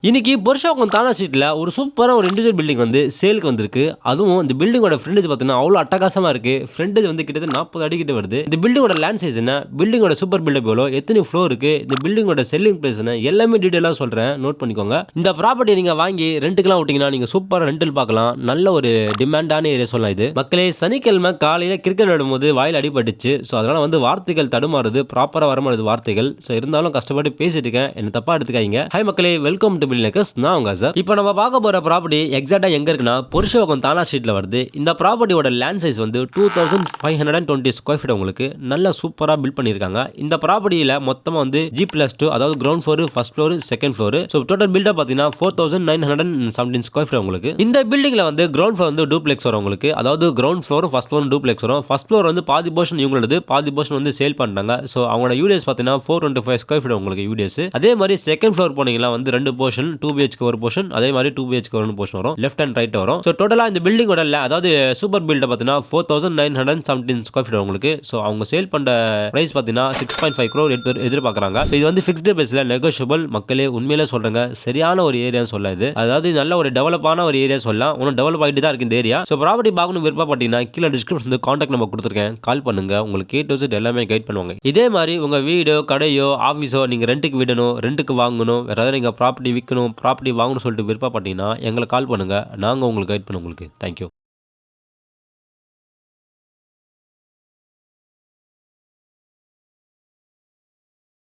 இன்னைக்கு புருஷோகம் தானா ஸ்ட்ரீட்ல ஒரு சூப்பரான ஒரு இண்டிவிஜுவல் பில்டிங் வந்து சேலுக்கு வந்திருக்கு. அதுவும் இந்த பில்டிங்கோட ஃப்ரண்டேஜ் பார்த்தீங்கன்னா அவ்வளோ அட்டகாசமா இருக்கு. ஃப்ரண்டேஜ் வந்து கிட்டத்தட்ட 40 அடி கிட்ட வருது. இந்த பில்டிங்கோட லேண்ட் சைஸ் என்ன, பில்டிங்கோட சூப்பர் பில்டப் எவ்வளோ, எத்தனை ஃப்ளோர் இருக்கு, இந்த பில்டிங்கோட செல்லிங் பிரைஸ் என்ன, எல்லாமே டீடைலா சொல்றேன், நோட் பண்ணிக்கோங்க. இந்த ப்ராப்பர்ட்டி நீங்க வாங்கி ரெண்டுக்கெல்லாம் விட்டீங்கன்னா நீங்க சூப்பரா ரெண்டல் பார்க்கலாம். நல்ல ஒரு டிமாண்டான ஏரியா சொல்லலாம் இது. மக்களே, சனிக்கிழமை காலையில கிரிக்கெட் விளையாடும்போது வாயில் அடிபட்டுச்சு. ஸோ அதனால வந்து வார்த்தைகள் தடுமாறுது, ப்ராப்பரா வரமாறுது வார்த்தைகள். ஸோ இருந்தாலும் கஷ்டப்பட்டு பேசிட்டு இருக்கேன், என்ன தப்பா எடுத்துக்காதீங்க. ஹாய் மக்களே, வெல்கம் டு பில்டிங். நான் உங்க சார். இப்போ நம்ம பார்க்க போற ப்ராப்பர்ட்டி எக்ஸாக்ட்டா எங்க இருக்குன்னா புருஷோகம் தானா ஸ்ட்ரீட்ல வருது. இந்த ப்ராப்பர்ட்டியோட லேண்ட் சைஸ் வந்து 2520 ஸ்கொயர் ஃபீட். உங்களுக்கு நல்ல சூப்பரா பில்ட் பண்ணிருக்காங்க. இந்த ப்ராப்பர்ட்டியில மொத்தமா வந்து G+2, அதாவது ground floor, first floor, second floor. So total build up பார்த்தீங்கன்னா 4917 ஸ்கொயர் ஃபீட். உங்களுக்கு இந்த பில்டிங்ல வந்து கிரவுண்ட் ஃப்ளோர் வந்து டூப்ளெக்ஸ் வரும். உங்களுக்கு அதாவது ground floor, first floor duplex வரும். ஃபர்ஸ்ட் ஃப்ளோர் வந்து பாதி போர்ஷன் இவங்களது, பாதி போர்ஷன் வந்து சேல் பண்றாங்க. ஸோ அவங்களோட யூடிஎஸ் பார்த்தீங்கன்னா 425 ஸ்கொயர் ஃபீட். உங்களுக்கு யூடிஎஸ் அதே மாதிரி செகண்ட் ஃப்ளோர் போனீங்கன்னா வந்து ரெண்டு போர்ஷன், 2 BHK ஒரு போர்ஷன், அதே மாதிரி 2 BHK ஒரு போர்ஷன் வரும், லெஃப்ட் அண்ட் ரைட் வரும். ஸோ டோட்டலா இந்த பில்டிங்கோட அதாவது சூப்பர் பில்ட் பார்த்தீங்கன்னா 4917 ஸ்கொயர் ஃபீட். உங்களுக்கு ஸோ அவங்க சேல் பண்ற பிரைஸ் பார்த்தீங்கன்னா 6.5 crore எதிர்பார்க்கறாங்க. ஸோ இது வந்து ஃபிக்ஸ்டு பிரைஸ்ல நெகோஷியபிள். மக்களே, உண்மையிலே சொல்றேங்க, சரியான ஒரு ஏரியான்னு சொல்லலாம் இது. அதாவது நல்ல ஒரு டெவலப்பான ஒரு ஏரியா சொல்லலாம். இன்னும் டெவலப் ஆகிட்டு தான் இருக்கு இந்த ஏரியா. ஸோ ப்ராப்பர்ட்டி பார்க்கணும் விருப்பப்பட்டீங்கன்னா கீழே டிஸ்கிரிப்ஷன் கான்டாக்ட் நம்பர் கொடுத்துருக்கேன், கால் பண்ணுங்க. உங்களுக்கு A to Z எல்லாமே கைட் பண்ணுவாங்க. இதே மாதிரி உங்க வீடோ, கடையோ, ஆஃபீஸோ நீங்க ரெண்டுக்கு விடணும், ரெண்டுக்கு வாங்கணும், வேற ஏதாவது நீங்க ப்ராப்பர்ட்டி விற்கணும், ப்ராப்பர்ட்டி வாங்கணும் சொல்லிட்டு விருப்பப்பட்டீங்கன்னா எங்களை கால் பண்ணுங்க. நாங்கள் உங்களுக்கு கைட் பண்ணுவோம். உங்களுக்கு தேங்க்யூ.